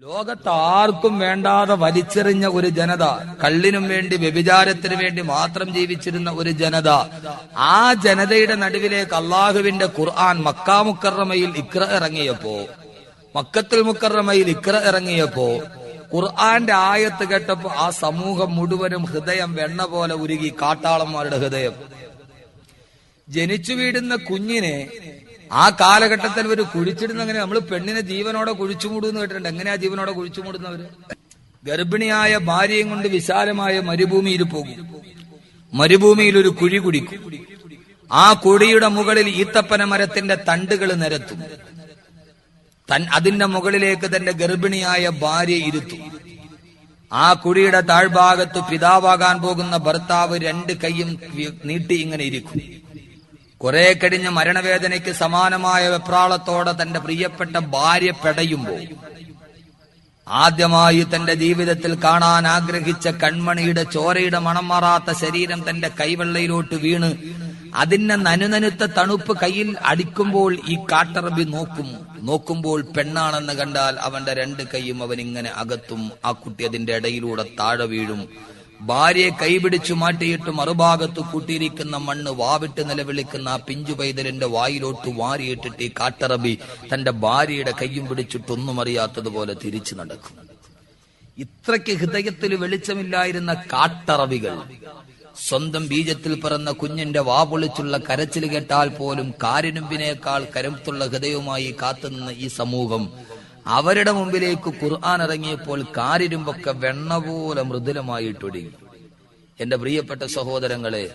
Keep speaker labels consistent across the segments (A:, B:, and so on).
A: ലോകത്താർക്കും വേണ്ടാതെ വലിച്ചെറിഞ്ഞ ഒരു ജനത, കള്ളിനും വേണ്ടി വ്യഭിചാരത്തിനു വേണ്ടി മാത്രം ജീവിച്ചിരുന്ന ഒരു ജനത, ആ ജനതയുടെ നടുവിലേക്ക് അള്ളാഹുവിന്റെ ഖുർആൻ മക്കാ മുക്കറമയിൽ ഇഖ്റ ഇറങ്ങിയപ്പോ, മക്കത്തുൽ മുക്കറമയിൽ ഇഖ്റ ഇറങ്ങിയപ്പോ ഖുർആന്റെ ആയത്ത് കേട്ടപ്പോ ആ സമൂഹം മുഴുവനും ഹൃദയം വെണ്ണ പോലെ ഉരുകി. കാട്ടാളന്മാരുടെ ഹൃദയം. ജനിച്ചു വീടുന്ന കുഞ്ഞിനെ ആ കാലഘട്ടത്തിൽ ഒരു കുഴിച്ചിടുന്ന, അങ്ങനെ നമ്മൾ പെണ്ണിനെ ജീവനോടെ കുഴിച്ചുമൂടുന്ന് കേട്ടിട്ടുണ്ട്. എങ്ങനെയാ ജീവനോടെ കുഴിച്ചുമൂടുന്നവര്? ഗർഭിണിയായ ഭാര്യയും കൊണ്ട് വിശാലമായ മരുഭൂമിയിൽ പോകും. മരുഭൂമിയിൽ ഒരു കുഴി കുടിക്കും. ആ കുഴിയുടെ മുകളിൽ ഈത്തപ്പന മരത്തിന്റെ തണ്ടുകൾ നിരത്തും. അതിന്റെ മുകളിലേക്ക് തന്റെ ഗർഭിണിയായ ഭാര്യ ഇരുത്തും. ആ കുഴിയുടെ താഴ്ഭാഗത്ത് പിതാവാകാൻ പോകുന്ന ഭർത്താവ് രണ്ട് കൈയും നീട്ടി ഇങ്ങനെ ഇരിക്കും. കുറെ കഴിഞ്ഞ് മരണവേദനയ്ക്ക് സമാനമായ വെപ്രാളത്തോടെ തന്റെ പ്രിയപ്പെട്ട ഭാര്യ പെടയുമ്പോൾ, ആദ്യമായി തന്റെ ജീവിതത്തിൽ കാണാൻ ആഗ്രഹിച്ച കൺമണിയുടെ ചോരയുടെ മണം മാറാത്ത ശരീരം തന്റെ കൈവെള്ളയിലോട്ട് വീണ് അതിന്റെ നനുനനുത്ത തണുപ്പ് കയ്യിൽ അടിക്കുമ്പോൾ ഈ കാട്ടറബി നോക്കുമ്പോൾ പെണ്ണാണെന്ന് കണ്ടാൽ അവന്റെ രണ്ട് കൈയും അവൻ ഇങ്ങനെ അകത്തും. ആ കുട്ടി അതിന്റെ ഇടയിലൂടെ താഴെ വീഴും. ഭാര്യയെ കൈപിടിച്ചു മാറ്റിയിട്ട് മറുഭാഗത്ത് കൂട്ടിയിരിക്കുന്ന മണ്ണ് വാവിട്ട് നിലവിളിക്കുന്ന ആ പിഞ്ചു പൈതലിന്റെ വായിലോട്ട് വാരിയിട്ടിട്ട് ഈ കാട്ടറബി തന്റെ ഭാര്യയുടെ കൈയും പിടിച്ചിട്ടൊന്നും അറിയാത്തതുപോലെ തിരിച്ചു നടക്കും. ഇത്രയ്ക്ക് ഹൃദയത്തിൽ വെളിച്ചമില്ലായിരുന്ന കാട്ടറബികൾ സ്വന്തം ബീജത്തിൽ പിറന്ന കുഞ്ഞിന്റെ വാ പൊളിച്ചുള്ള കരച്ചിൽ കേട്ടാൽ പോലും കാരിനുമ്പിനേക്കാൾ കരുത്തുള്ള ഹൃദയവുമായി കാത്തുനിന്ന ഈ സമൂഹം, അവരുടെ മുമ്പിലേക്ക് ഖുർആൻ ഇറങ്ങിയപ്പോൾ കാരിരുമ്പൊക്കെ വെണ്ണ പോലെ മൃദുലമായിട്ടൊടുങ്ങി. എന്റെ പ്രിയപ്പെട്ട സഹോദരങ്ങളെ,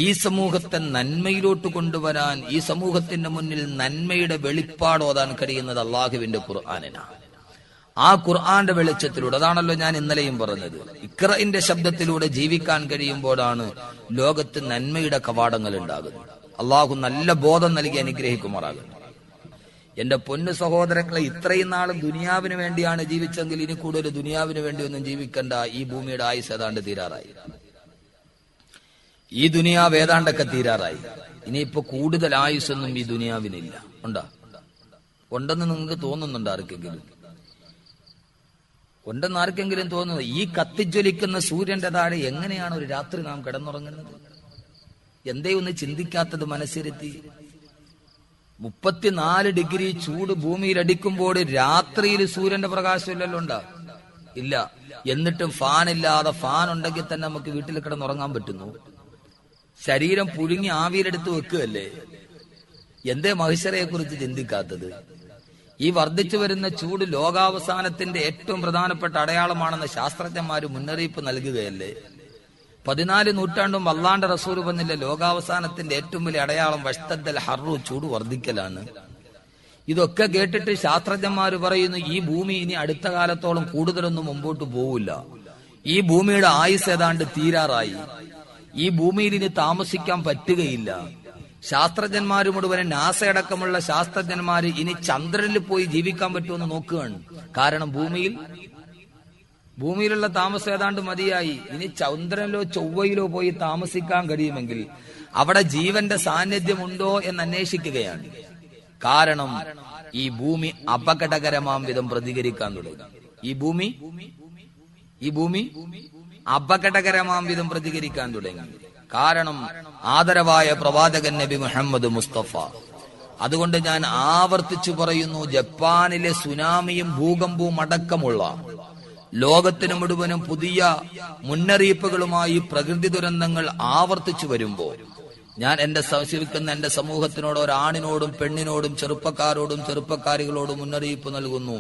A: ഈ സമൂഹത്തെ നന്മയിലോട്ട് കൊണ്ടുവരാൻ, ഈ സമൂഹത്തിന്റെ മുന്നിൽ നന്മയുടെ വെളിപ്പാടോതാൻ കഴിയുന്നത് അള്ളാഹുവിന്റെ ഖുർആനിനാണ്. ആ ഖുർആന്റെ വെളിച്ചത്തിലൂടെ, അതാണല്ലോ ഞാൻ ഇന്നലെയും പറഞ്ഞത്, ഇഖ്റഇന്റെ ശബ്ദത്തിലൂടെ ജീവിക്കാൻ കഴിയുമ്പോഴാണ് ലോകത്ത് നന്മയുടെ കവാടങ്ങൾ ഉണ്ടാകുന്നത്. അള്ളാഹു നല്ല ബോധം നൽകി അനുഗ്രഹിക്കുമാറാകുന്നു. എന്റെ പൊന്നു സഹോദരങ്ങളെ, ഇത്രയും നാളും ദുനിയാവിന് വേണ്ടിയാണ് ജീവിച്ചെങ്കിൽ ഇനി കൂടുതൽ ദുനിയാവിന് വേണ്ടി ഒന്നും ജീവിക്കണ്ട. ഈ ഭൂമിയുടെ ആയുസ് ഏതാണ്ട് തീരാറായി. ഈ ദുനിയാവ് ഏതാണ്ടൊക്കെ തീരാറായി. ഇനിയിപ്പോ കൂടുതൽ ആയുസ്സൊന്നും ഈ ദുനിയാവിനില്ല. ഉണ്ടെന്ന് നിങ്ങൾക്ക് തോന്നുന്നുണ്ട്? ഉണ്ടെന്ന് ആർക്കെങ്കിലും തോന്നുന്നത്? ഈ കത്തിജ്വലിക്കുന്ന സൂര്യന്റെ താഴെ എങ്ങനെയാണ് ഒരു രാത്രി നാം കിടന്നുറങ്ങുന്നത്? എന്തേ ഒന്ന് ചിന്തിക്കാത്തത് മനസ്സിരുത്തി? 34 ഡിഗ്രി ചൂട് ഭൂമിയിൽ അടിക്കുമ്പോൾ രാത്രിയിൽ സൂര്യന്റെ പ്രകാശം ഇല്ലല്ലോ ഇല്ല. എന്നിട്ടും ഫാൻ ഇല്ലാതെ, ഫാൻ ഉണ്ടെങ്കിൽ തന്നെ നമുക്ക് വീട്ടിൽ കിടന്നുറങ്ങാൻ പറ്റുന്നു? ശരീരം പുഴുങ്ങി ആവിയിലെടുത്ത് വെക്കുകയല്ലേ? എന്തേ മഹിഷറയെ കുറിച്ച് ചിന്തിക്കാത്തത്? ഈ വർദ്ധിച്ചു വരുന്ന ചൂട് ലോകാവസാനത്തിന്റെ ഏറ്റവും പ്രധാനപ്പെട്ട അടയാളമാണെന്ന് ശാസ്ത്രജ്ഞന്മാര് മുന്നറിയിപ്പ് നൽകുകയല്ലേ? 14 നൂറ്റാണ്ടും അള്ളാന്റെ റസൂൽ വന്നില്ല, ലോകാവസാനത്തിന്റെ ഏറ്റവും വലിയ അടയാളം വഷ്തദ്ദൽ ഹർറു, ചൂട് വർദ്ധിക്കലാണ്. ഇതൊക്കെ കേട്ടിട്ട് ശാസ്ത്രജ്ഞന്മാര് പറയുന്നു, ഈ ഭൂമി ഇനി അടുത്ത കാലത്തോളം കൂടുതലൊന്നും മുമ്പോട്ട് പോവില്ല. ഈ ഭൂമിയുടെ ആയുസ് ഏതാണ്ട് തീരാറായി. ഈ ഭൂമിയിൽ ഇനി താമസിക്കാൻ പറ്റുകയില്ല. ശാസ്ത്രജ്ഞന്മാര് മുഴുവനും, നാസ അടക്കമുള്ള ശാസ്ത്രജ്ഞന്മാര് ഇനി ചന്ദ്രനിൽ പോയി ജീവിക്കാൻ പറ്റുമെന്ന് നോക്കുകയാണ്. കാരണം ഭൂമിയിലുള്ള താമസം ഏതാണ്ട് മതിയായി. ഇനി ചന്ദ്രനിലോ ചൊവ്വയിലോ പോയി താമസിക്കാൻ കഴിയുമെങ്കിൽ അവിടെ ജീവന്റെ സാന്നിധ്യം ഉണ്ടോ എന്ന് അന്വേഷിക്കുകയാണ്. കാരണം ഈ ഭൂമി അപകടകരമാം വിധം പ്രതികരിക്കാൻ തുടങ്ങി. ഈ ഭൂമി അപകടകരമാം വിധം പ്രതികരിക്കാൻ തുടങ്ങി. കാരണം ആദരവായ പ്രവാചകൻ നബി മുഹമ്മദ് മുസ്തഫ. അതുകൊണ്ട് ഞാൻ ആവർത്തിച്ചു പറയുന്നു, ജപ്പാനിലെ സുനാമിയും ഭൂകമ്പവും അടക്കമുള്ള ലോകത്തിന് മുഴുവനും പുതിയ മുന്നറിയിപ്പുകളുമായി പ്രകൃതി ദുരന്തങ്ങൾ ആവർത്തിച്ചു വരുമ്പോൾ ഞാൻ എന്റെ സമൂഹത്തിനോട്, ഒരാണിനോടും പെണ്ണിനോടും ചെറുപ്പക്കാരോടും ചെറുപ്പക്കാരികളോടും മുന്നറിയിപ്പ് നൽകുന്നു.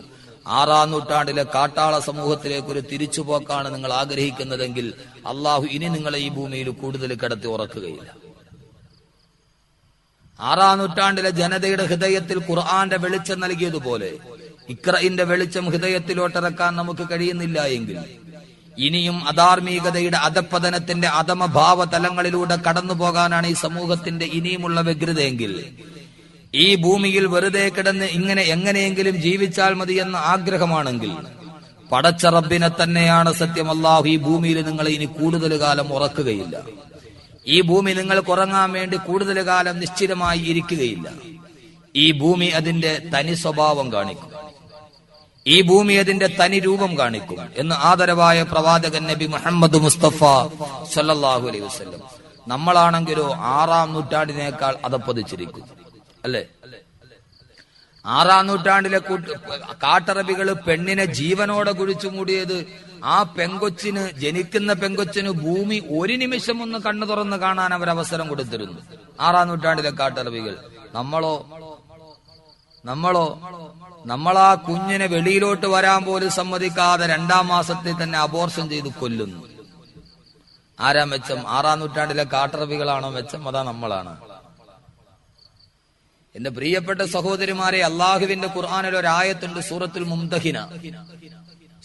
A: 6-ാം നൂറ്റാണ്ടിലെ കാട്ടാള സമൂഹത്തിലേക്ക് ഒരു തിരിച്ചുപോക്കാണ് നിങ്ങൾ ആഗ്രഹിക്കുന്നതെങ്കിൽ അള്ളാഹു ഇനി നിങ്ങളെ ഈ ഭൂമിയിൽ കൂടുതൽ കിടത്തി ഉറക്കുകയില്ല. 6-ാം നൂറ്റാണ്ടിലെ ജനതയുടെ ഹൃദയത്തിൽ ഖുർആന്റെ വെളിച്ചം നൽകിയതുപോലെ ഇഖ്റഇന്റെ വെളിച്ചം ഹൃദയത്തിലോട്ടിറക്കാൻ നമുക്ക് കഴിയുന്നില്ല എങ്കിൽ ഇനിയും അധാർമികതയുടെ അധപ്പതനത്തിന്റെ അധമഭാവ തലങ്ങളിലൂടെ കടന്നു പോകാനാണ് ഈ സമൂഹത്തിന്റെ ഇനിയുമുള്ള വ്യഗ്രതയെങ്കിൽ, ഈ ഭൂമിയിൽ വെറുതെ കിടന്ന് ഇങ്ങനെ എങ്ങനെയെങ്കിലും ജീവിച്ചാൽ മതി എന്ന ആഗ്രഹമാണെങ്കിൽ, പടച്ച റബ്ബിനെ തന്നെയാണ് സത്യം, അല്ലാഹു ഈ ഭൂമിയിൽ നിങ്ങളെ ഇനി കൂടുതൽ കാലം ഉറക്കുകയില്ല. ഈ ഭൂമി നിങ്ങൾക്ക് ഉറങ്ങാൻ വേണ്ടി കൂടുതൽ കാലം നിശ്ചിതമായി ഇരിക്കുകയില്ല. ഈ ഭൂമി അതിന്റെ തനി സ്വഭാവം കാണിക്കും. ഈ ഭൂമി അതിന്റെ തനി രൂപം കാണിക്കും എന്ന് ആദരവായ പ്രവാചകൻ നബി മുഹമ്മദ് മുസ്തഫ സല്ലല്ലാഹു അലൈഹി വസല്ലം. നമ്മളാണെങ്കിലോ 6-ാം നൂറ്റാണ്ടിനേക്കാൾ അതപ്പതിച്ചിരിക്കും, അല്ലേ? 6-ാം നൂറ്റാണ്ടിലെ കാട്ടറബികൾ പെണ്ണിനെ ജീവനോടെ കുഴിച്ചു മൂടിയത് ആ പെങ്കൊച്ചിന്, ജനിക്കുന്ന പെങ്കൊച്ചിന് ഭൂമി ഒരു നിമിഷം ഒന്ന് കണ്ണു തുറന്ന് കാണാൻ അവർ അവസരം കൊടുത്തിരുന്നു. 6-ാം നൂറ്റാണ്ടിലെ കാട്ടറബികൾ. നമ്മളാ കുഞ്ഞിനെ വെളിയിലോട്ട് വരാൻ പോലും സമ്മതിക്കാതെ 2-ാം മാസത്തിൽ തന്നെ അബോർഷൻ ചെയ്ത് കൊല്ലുന്നു. ആരാ മെച്ചം? 6-ാം നൂറ്റാണ്ടിലെ കാട്ടറബികളാണോ മെച്ചം? അതാ നമ്മളാണ്? എന്റെ പ്രിയപ്പെട്ട സഹോദരിമാരെ, അള്ളാഹുവിന്റെ ഖുർആനിൽ ഒരു ആയത്തുണ്ട്, സൂറത്തുൽ മുംതഹിന.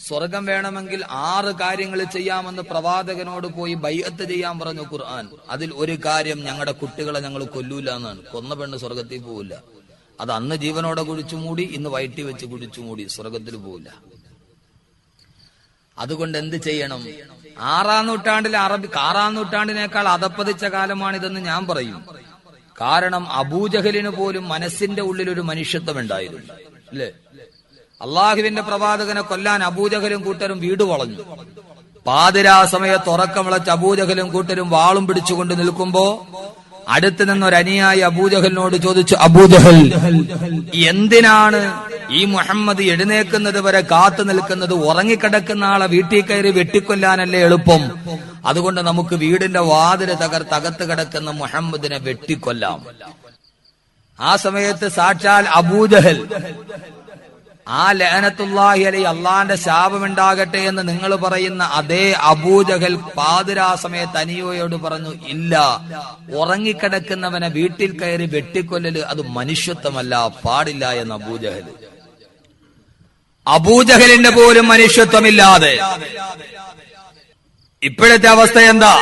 A: സ്വർഗം വേണമെങ്കിൽ 6 കാര്യങ്ങൾ ചെയ്യാമെന്ന് പ്രവാചകനോട് പോയി ബൈഅത്ത് ചെയ്യാൻ പറഞ്ഞു ഖുർആൻ. അതിൽ ഒരു കാര്യം, ഞങ്ങളുടെ കുട്ടികളെ ഞങ്ങൾ കൊല്ലൂല എന്നാണ്. കൊന്ന പെണ്ണ് സ്വർഗത്തിൽ പോവില്ല. അത് അന്ന് ജീവനോടെ കുഴിച്ചു മൂടി, ഇന്ന് വയറ്റി വെച്ച് കുഴിച്ചു മൂടി, സ്വർഗത്തിൽ പോവില്ല. അതുകൊണ്ട് എന്ത് ചെയ്യണം? 6-ാം നൂറ്റാണ്ടിലെ 6-ാം നൂറ്റാണ്ടിനേക്കാൾ അതപ്പതിച്ച കാലമാണിതെന്ന് ഞാൻ പറയും. കാരണം അബൂജഹലിന് പോലും മനസ്സിന്റെ ഉള്ളിൽ ഒരു മനുഷ്യത്വം ഉണ്ടായിരുന്നു, അല്ലേ? അള്ളാഹുവിന്റെ പ്രവാചകനെ കൊല്ലാൻ അബൂജഹലും കൂട്ടരും വീട് വളഞ്ഞു. പാതിരാ സമയത്ത് ഉറക്കം വിളച്ച അബൂജഹലും കൂട്ടരും വാളും പിടിച്ചുകൊണ്ട് നിൽക്കുമ്പോ അടുത്ത് നിന്നൊരു അനുയായി അബൂജഹലിനോട് ചോദിച്ചു, അബൂജഹൽ, എന്തിനാണ് ഈ മുഹമ്മദ് എഴുന്നേക്കുന്നത് വരെ കാത്തു നിൽക്കുന്നത്? ഉറങ്ങിക്കിടക്കുന്ന ആളെ വീട്ടിൽ കയറി വെട്ടിക്കൊല്ലാനല്ലേ എളുപ്പം? അതുകൊണ്ട് നമുക്ക് വീടിന്റെ വാതില് തകർത്തകത്ത് കിടക്കുന്ന മുഹമ്മദിനെ വെട്ടിക്കൊല്ലാം. ആ സമയത്ത് സാക്ഷാൽ അബൂജഹൽ, ആ ലഅനത്തുല്ലാഹി അലൈഹി, അള്ളാന്റെ ശാപമുണ്ടാകട്ടെ എന്ന് നിങ്ങൾ പറയുന്ന അതേ അബൂജഹൽ പാതിരാ സമയത്ത് അനിയോയോട് പറഞ്ഞു, ഇല്ല, ഉറങ്ങിക്കിടക്കുന്നവനെ വീട്ടിൽ കയറി വെട്ടിക്കൊല്ലല് അത് മനുഷ്യത്വമല്ല, പാടില്ല എന്ന് അബൂജഹലിന്റെ പോലും മനുഷ്യത്വമില്ലാതെ ഇപ്പോഴത്തെ അവസ്ഥ എന്താ?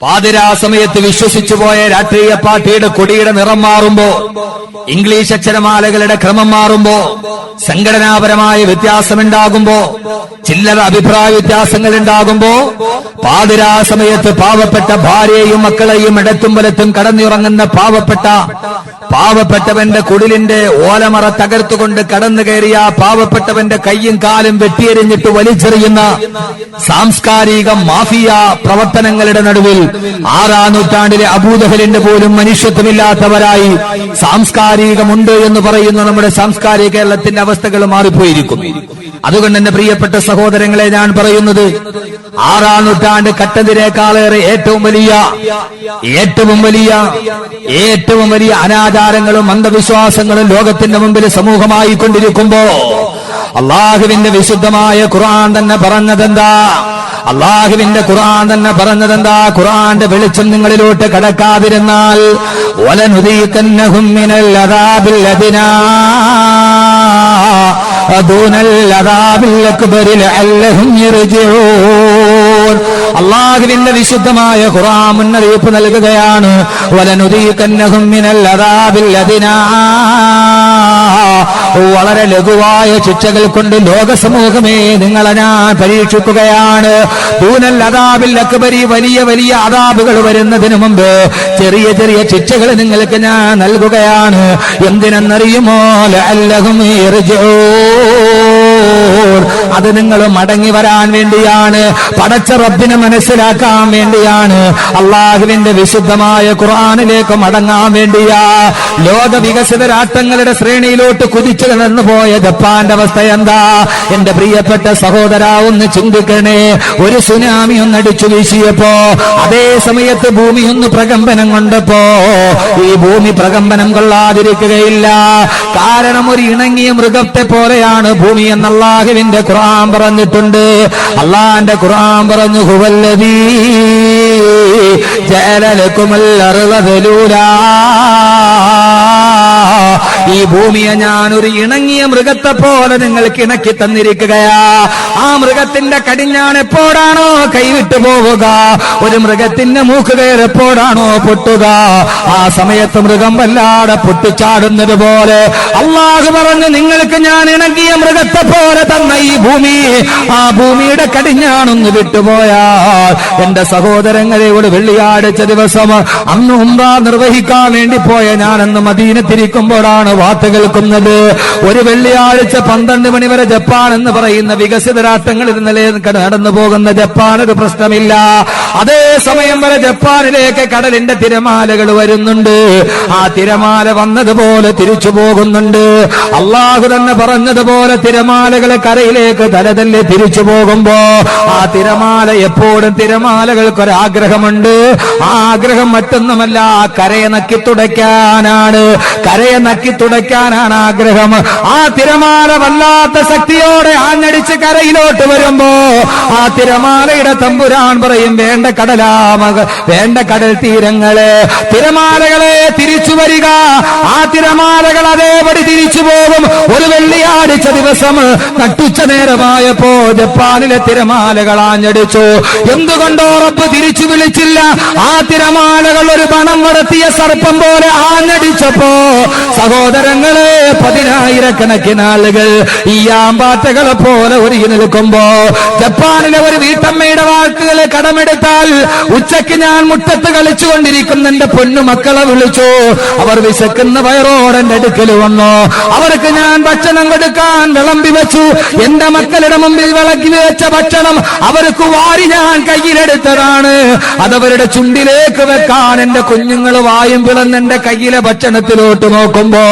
A: പാതിരാ സമയത്ത് വിശ്വസിച്ചു പോയ രാഷ്ട്രീയ പാർട്ടിയുടെ കൊടിയുടെ നിറം മാറുമ്പോ, ഇംഗ്ലീഷ് അക്ഷരമാലകളുടെ ക്രമം മാറുമ്പോ, സംഘടനാപരമായ വ്യത്യാസമുണ്ടാകുമ്പോ, ചില്ലറ അഭിപ്രായ വ്യത്യാസങ്ങൾ ഉണ്ടാകുമ്പോ, പാതിരാ സമയത്ത് പാവപ്പെട്ട ഭാര്യയും മക്കളെയും ഇടത്തും വലത്തും കടന്നുറങ്ങുന്ന പാവപ്പെട്ടവന്റെ കുടിലിന്റെ ഓലമറ തകർത്തുകൊണ്ട് കടന്നു കയറിയ പാവപ്പെട്ടവന്റെ കയ്യും കാലും വെട്ടിയെറിഞ്ഞിട്ട് വലിച്ചെറിയുന്ന സാംസ്കാരിക മാഫിയ പ്രവർത്തനങ്ങളുടെ നടുവിൽ 6-ാം നൂറ്റാണ്ടിലെ അബൂജഹലിന്റെ പോലും മനുഷ്യത്വമില്ലാത്തവരായി സാംസ്കാരികമുണ്ട് എന്ന് പറയുന്ന നമ്മുടെ സാംസ്കാരിക കേരളത്തിന്റെ അവസ്ഥകൾ മാറിപ്പോയിരിക്കും. അതുകൊണ്ട് എന്റെ പ്രിയപ്പെട്ട സഹോദരങ്ങളെ ഞാൻ പറയുന്നത്, 6-ാം നൂറ്റാണ്ട് കട്ടതിനേക്കാളേറെ ഏറ്റവും വലിയ അനാചാരങ്ങളും അന്ധവിശ്വാസങ്ങളും ലോകത്തിന്റെ മുമ്പിൽ സമൂഹമായി കൊണ്ടിരിക്കുമ്പോ അള്ളാഹുവിന്റെ വിശുദ്ധമായ ഖുർആൻ തന്നെ പറഞ്ഞതെന്താ? ഖുർആന്റെ വെളിച്ചം നിങ്ങളിലോട്ട് കടക്കാതിരുന്നാൽ വലനുദീഖന്നഹും മിനൽ അദാബിൽ അദ്നാ ദൂനൽ അദാബിൽ അക്ബരി ലഅല്ലഹും യർജിഊൻ. അള്ളാഹുവിന്റെ വിശുദ്ധമായ ഖുർആൻ മുന്നറിയിപ്പ് നൽകുകയാണ്, വലനുദീഖന്നഹും മിനൽ അദാബിൽ അദ്നാ, വളരെ ലഘുവായ ശിക്ഷകൾ കൊണ്ട് ലോക സമൂഹമേ നിങ്ങളെ ഞാൻ പരീക്ഷിക്കുകയാണ്. ദൂനൽ അദാബിൽ അക്ബരി, വലിയ അദാബുകൾ വരുന്നതിന് മുമ്പ് ചെറിയ ശിക്ഷകൾ നിങ്ങൾക്ക് ഞാൻ നൽകുകയാണ്. എന്തിനെന്നറിയുമോ? ലഅല്ലഹും യർജിഊൻ, അത് നിങ്ങൾ മടങ്ങി വരാൻ വേണ്ടിയാണ്, പടച്ച റബ്ബിനെ മനസ്സിലാക്കാൻ വേണ്ടിയാണ്, അള്ളാഹുവിന്റെ വിശുദ്ധമായ ഖുർആനിലേക്ക് മടങ്ങാൻ വേണ്ടിയാ. ലോക വികസിത രാഷ്ട്രങ്ങളുടെ ശ്രേണിയിലോട്ട് കുതിച്ചു കടന്നു പോയ ജപ്പാന്റെ അവസ്ഥ എന്താ? എന്റെ പ്രിയപ്പെട്ട സഹോദര, ഒന്ന് ചിന്തിക്കണേ. ഒരു സുനാമി ഒന്നടിച്ചു വീശിയപ്പോ, അതേ സമയത്ത് ഭൂമി ഒന്ന് പ്രകമ്പനം കൊണ്ടപ്പോ ഈ ഭൂമി പ്രകമ്പനം കൊള്ളാതിരിക്കുകയില്ല. കാരണം ഒരു ഇണങ്ങിയ മൃഗത്തെ പോലെയാണ് ഭൂമി എന്ന് അല്ലാഹുവിന്റെ ഖുർആൻ പറഞ്ഞിട്ടുണ്ട്. അല്ലാഹുവിന്റെ ഖുർആൻ പറഞ്ഞു, ഹുവല്ലദീ ജഅല ലക്കുമുൽ അർള ദലൂലാ, ഈ ഭൂമിയെ ഞാൻ ഒരു ഇണങ്ങിയ മൃഗത്തെ പോലെ നിങ്ങൾക്ക് ഇണക്കി തന്നിരിക്കുകയാ. ആ മൃഗത്തിന്റെ കടിഞ്ഞാൺ എപ്പോഴാണോ കൈവിട്ടു പോവുക, ഒരു മൃഗത്തിന്റെ മൂക്കുകയർ എപ്പോഴാണോ പൊട്ടുക, ആ സമയത്ത് മൃഗം വല്ലാതെ പൊട്ടിച്ചാടുന്നത് പോലെ അള്ളാഹു പറഞ്ഞു, നിങ്ങൾക്ക് ഞാൻ ഇണങ്ങിയ മൃഗത്തെ പോലെ തന്ന ഈ ഭൂമി, ആ ഭൂമിയുടെ കടിഞ്ഞാണൊന്ന് വിട്ടുപോയാൽ, എന്റെ സഹോദരങ്ങളെ, ഒരു വെള്ളിയാഴ്ച ദിവസം അന്ന് ഉംറ നിർവഹിക്കാൻ വേണ്ടി പോയ ഞാനന്ന് മദീനത്തിരിക്കുമ്പോൾ അപ്പോഴാണ് വാർത്ത കേൾക്കുന്നത്, ഒരു വെള്ളിയാഴ്ച 12 മണി വരെ ജപ്പാൻ എന്ന് പറയുന്ന വികസിത രാഷ്ട്രങ്ങളിൽ നടന്നു പോകുന്ന ജപ്പാൻ ഒരു പ്രശ്നമില്ല. അതേ സമയം വരെ ജപ്പാനിലേക്ക് കടലിന്റെ തിരമാലകൾ വരുന്നുണ്ട്. ആ തിരമാല വന്നതുപോലെ തിരിച്ചു പോകുന്നുണ്ട്. അള്ളാഹു തന്നെ പറഞ്ഞതുപോലെ തിരമാലകളെ കരയിലേക്ക് തലതല്ലി തിരിച്ചു പോകുമ്പോ ആ തിരമാല എപ്പോഴും തിരമാലകൾക്കൊരാഗ്രഹമുണ്ട്. ആ ആഗ്രഹം മറ്റൊന്നുമല്ല, കരയെ നക്കിത്തുടയ്ക്കാനാണ്. കരയെ നക്കിത്തുടയ്ക്കാനാണ് ആഗ്രഹം. ആ തിരമാല വല്ലാത്ത ശക്തിയോടെ ആഞ്ഞടിച്ച് കരയിലോട്ട് വരുമ്പോ ആ തിരമാലയുടെ തമ്പുരാൻ പറയും, വേണ്ട വേണ്ട കടൽ തീരങ്ങളെ, തിരമാലകളെ തിരിച്ചു വരിക. ആ തിരമാലകൾ അതേപടി തിരിച്ചു പോകും. ഒരു വെള്ളിയാഴ്ച ദിവസം നട്ടുച്ച നേരമായപ്പോ ജപ്പാനിലെ തിരമാലകൾ ആഞ്ഞടിച്ചു. എന്തുകൊണ്ടോ റബ്ബ് തിരിച്ചു വിളിച്ചില്ല. ആ തിരമാലകൾ ഒരു പണം നടത്തിയ സർപ്പം പോലെ ആഞ്ഞടിച്ചപ്പോ സഹോദരങ്ങളെ, 10,000-കണക്കിന് ആളുകൾ ഈ ആമ്പാറ്റകളെ പോലെ ഒരുങ്ങി നിൽക്കുമ്പോ ജപ്പാനിലെ ഒരു വീട്ടമ്മയുടെ വാക്കുകളെ കടമെടുത്താൽ, ഉച്ചയ്ക്ക് ഞാൻ മുറ്റത്ത് കളിച്ചുകൊണ്ടിരിക്കുന്ന എന്റെ പൊന്നുമക്കളെ വിളിച്ചു. അവർ വിശക്കുന്ന വയറോടെ എന്റെ അടുക്കൽ വന്നു. അവർക്ക് ഞാൻ ഭക്ഷണം കൊടുക്കാൻ വിളമ്പി വെച്ചു. എന്റെ മക്കളുടെ മുമ്പിൽ വിളക്കി വെച്ച ഭക്ഷണം അവർക്ക് വാരി ഞാൻ കയ്യിലെടുത്തതാണ്. അതവരുടെ ചുണ്ടിലേക്ക് വെക്കാൻ എന്റെ കുഞ്ഞുങ്ങൾ വായും പിളന്ന് എന്റെ കയ്യിലെ ഭക്ഷണത്തിലോട്ട് നോക്കുമ്പോ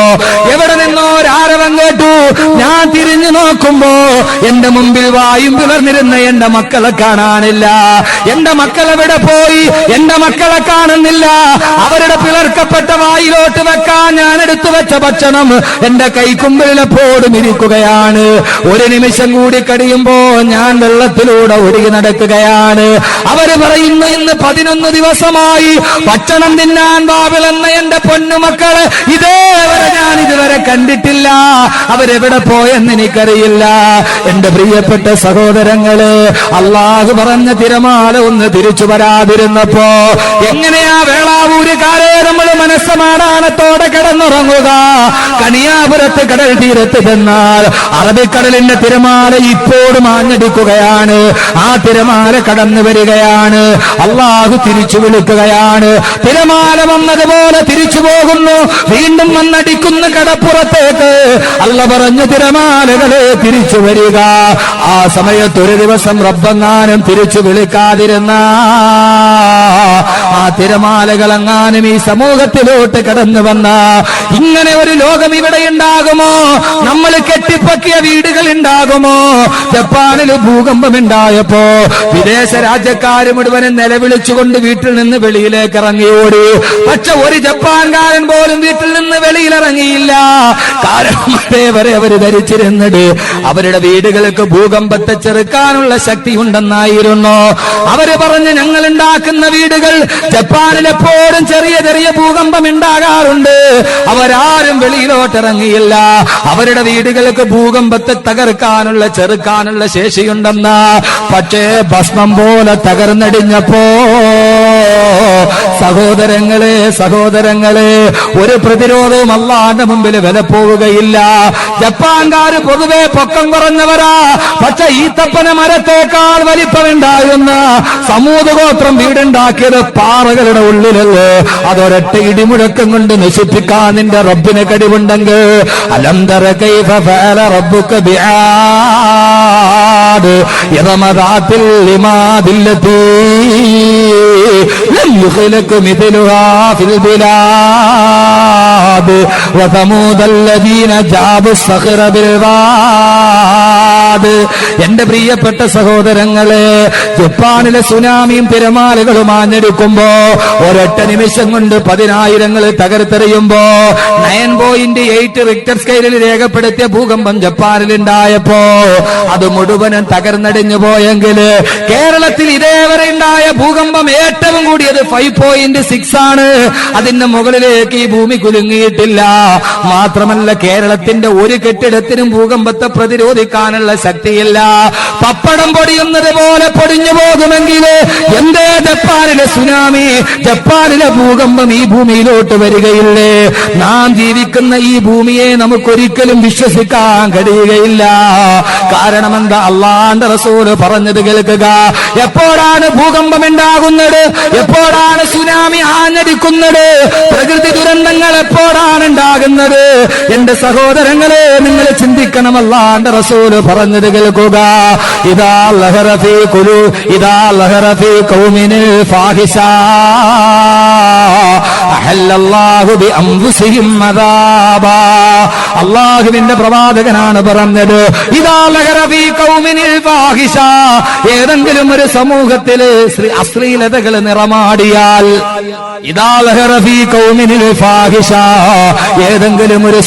A: എവിടെ നിന്നോ ഒരാരവം കേട്ടു. ഞാൻ തിരിഞ്ഞു നോക്കുമ്പോ എന്റെ മുമ്പിൽ വായും പിളർന്നിരുന്ന എന്റെ മക്കളെ കാണാനില്ല. എന്റെ മക്കളെവിടെ പോയി? എന്റെ മക്കളെ കാണുന്നില്ല. അവരുടെ പിളർക്കപ്പെട്ട വായിലോട്ട് വെക്കാൻ ഞാൻ എടുത്തു വെച്ച ഭക്ഷണം എന്റെ കൈക്കുമ്പിലെപ്പോഴും ഇരിക്കുകയാണ്. ഒരു നിമിഷം കൂടി കഴിയുമ്പോ ഞാൻ വെള്ളത്തിലൂടെ ഒഴുകി നടക്കുകയാണ്. അവര് പറയുന്നു, ഇന്ന് 11 ദിവസമായി ഭക്ഷണം തിന്നാൻ വാവിളെന്ന എന്റെ പൊന്നുമക്കള് ഇതേവരെ ഞാൻ ഇതുവരെ കണ്ടിട്ടില്ല. അവരെവിടെ പോയെന്ന് എനിക്കറിയില്ല. എന്റെ പ്രിയപ്പെട്ട സഹോദരങ്ങള്, അള്ളാഹു പറഞ്ഞ തിരമാല ഒന്ന് തിരിച്ചു വരാതിരുന്നപ്പോ എങ്ങനെയാ വേളാവൂരുകാരെ നമ്മൾ മനസ്സമാധാനത്തോടെ കിടന്നുറങ്ങുക? കണിയാപുരത്ത് കടൽ തീരത്ത് ചെന്നാൽ അറബിക്കടലിന്റെ തിരമാല ഇപ്പോഴും ആഞ്ഞടിക്കുകയാണ്. ആ തിരമാല കടന്നു വരികയാണ്. അള്ളാഹു തിരിച്ചു വിളിക്കുകയാണ്. തിരമാല വന്നതുപോലെ തിരിച്ചു പോകുന്നു. വീണ്ടും വന്നടിക്കുന്ന കടപ്പുറത്തേക്ക് അള്ള പറഞ്ഞു, തിരമാലകളെ തിരിച്ചു വരിക. ആ സമയത്ത് ഒരു ദിവസം റബ്ബെങ്ങാനും തിരിച്ചു വിളിക്കാതിരുന്ന ആ തിരമാലകൾ എങ്ങാനും ഈ സമൂഹത്തിലോട്ട് കടന്നു വന്ന ഇങ്ങനെ ഒരു ലോകം ഇവിടെ ഉണ്ടാകുമോ? നമ്മൾ കെട്ടിപ്പൊക്കിയ വീടുകൾ ഉണ്ടാകുമോ? ജപ്പാനിൽ ഭൂകമ്പം ഉണ്ടായപ്പോ വിദേശ രാജ്യക്കാര് മുഴുവനും നിലവിളിച്ചുകൊണ്ട് വീട്ടിൽ നിന്ന് വെളിയിലേക്ക് ഇറങ്ങി ഓടി. പക്ഷെ ഒരു ജപ്പാൻകാരൻ പോലും വീട്ടിൽ നിന്ന് വെളിയിലിറങ്ങിയില്ല. കാരണം അതേവരെ അവര് ധരിച്ചിരുന്നത് അവരുടെ വീടുകൾക്ക് ഭൂകമ്പത്തെ ചെറുക്കാനുള്ള ശക്തി ഉണ്ടെന്നായിരുന്നു. അവര് പറഞ്ഞ്, ഞങ്ങൾ ഉണ്ടാക്കുന്ന വീടുകൾ ജപ്പാനിൽ എപ്പോഴും ചെറിയ ചെറിയ ഭൂകമ്പം ഉണ്ടാകാറുണ്ട്. അവരാരും വെളിയിലോട്ടിറങ്ങിയില്ല. അവരുടെ വീടുകൾക്ക് ഭൂകമ്പത്തെ തകർക്കാനുള്ള ചെറുക്കാനുള്ള ശേഷിയുണ്ടെന്ന. പക്ഷേ ഭസ്മം പോലെ തകർന്നടിഞ്ഞപ്പോ സഹോദരങ്ങളെ ഒരു പ്രതിരോധവും അല്ലാഹുവിന്റെ മുമ്പിൽ വില പോവുകയില്ല. ജപ്പാൻകാര് പൊതുവെ പൊക്കം കുറഞ്ഞവരാ. പക്ഷെ ഈത്തപ്പന മരത്തേക്കാൾ വലിപ്പമുണ്ടായിരുന്ന സമൂത് ഗോത്രം വീടുണ്ടാക്കിയത് പാറകളുടെ ഉള്ളിലല്ലേ. അതൊരൊറ്റ ഇടിമുഴക്കം കൊണ്ട് നശിപ്പിക്കാൻ നിന്റെ റബ്ബിന് കഴിവുണ്ടെങ്കിൽ അലം തറ കൈഫ ഫഅല റബ്ബുക ബിആദ് യദമദാത്തിൽ ലിമാദില്ലതി ലം യുഖ്ലഖ മിഥലുഹാ ഫിൽ ബിലാദ് വതമൂദ الذين جابوا الصخر بالواد. എന്റെ പ്രിയപ്പെട്ട സഹോദരങ്ങളെ, ജപ്പാനിലെ സുനാമിയും തിരമാലകളും ആഞ്ഞെടുക്കുമ്പോ ഒരൊറ്റ നിമിഷം കൊണ്ട് 10,000 തകർത്തെറിയുമ്പോ 9.8 റിക്ടർ സ്കെയിലിൽ രേഖപ്പെടുത്തിയ ഭൂകമ്പം ജപ്പാനിൽ ഉണ്ടായപ്പോ അത് മുഴുവനും തകർന്നടിഞ്ഞു പോയെങ്കിൽ കേരളത്തിൽ ഇതേവരെ ഉണ്ടായ ഭൂകമ്പം ഏറ്റവും കൂടിയത് 5.6 ആണ്. അതിന്റെ മുകളിലേക്ക് ഈ ഭൂമി കുലുങ്ങിയിട്ടില്ല. മാത്രമല്ല, കേരളത്തിന്റെ ഒരു കെട്ടിടത്തിനും ഭൂകമ്പത്തെ പ്രതിരോധിക്കാനുള്ള ശക്തി
B: വരികയില്ല. പപ്പടം പൊടിയുന്നത് പോലെ പൊടിഞ്ഞു പോകുമെങ്കിൽ എന്തേ ജപ്പാനിലെ സുനാമി, ജപ്പാനിലെ ഭൂകമ്പം ഈ ഭൂമിയിലോട്ട് വരികയില്ലേ? നാം ജീവിക്കുന്ന ഈ ഭൂമിയെ നമുക്കൊരിക്കലും വിശ്വസിക്കാൻ കഴിയുകയില്ല. കാരണം എന്താ? അള്ളാന്റെ റസൂല് പറഞ്ഞത് കേൾക്കുക. എപ്പോഴാണ് ഭൂകമ്പം ഉണ്ടാകുന്നത്? എപ്പോഴാണ് സുനാമി ആഞ്ഞടിക്കുന്നത്? പ്രകൃതി ദുരന്തങ്ങൾ എപ്പോഴാണ് ഉണ്ടാകുന്നത്? എന്റെ സഹോദരങ്ങളെ, നിങ്ങൾ ചിന്തിക്കണം. അല്ലാഹുവിന്റെ റസൂല് പറഞ്ഞത് കേൾക്കുക. ഇദാ ലഹറ ഫീ ഖുലൂ ഇദാ ലഹറ ഫീ ഖൗമിനിൽ ഫാഹിശ അഹല്ലല്ലാഹു ബിഅൻഫുസിഹിം അദാബാ. അല്ലാഹുവിന്റെ പ്രവാചകനാണ് പറഞ്ഞത്. ഇദാ ലഹറ ഫീ ഖൗമിനിൽ ഫാഹിശ, ഏതെങ്കിലും ഒരു സമൂഹത്തില് അശ്ലീലതകൾ നിറമാടിയാൽ, ഇദാ ലഹറ ഫീ ഖൗമിനിൽ ഫാഹിശ, ഏതെങ്കിലും ഒരു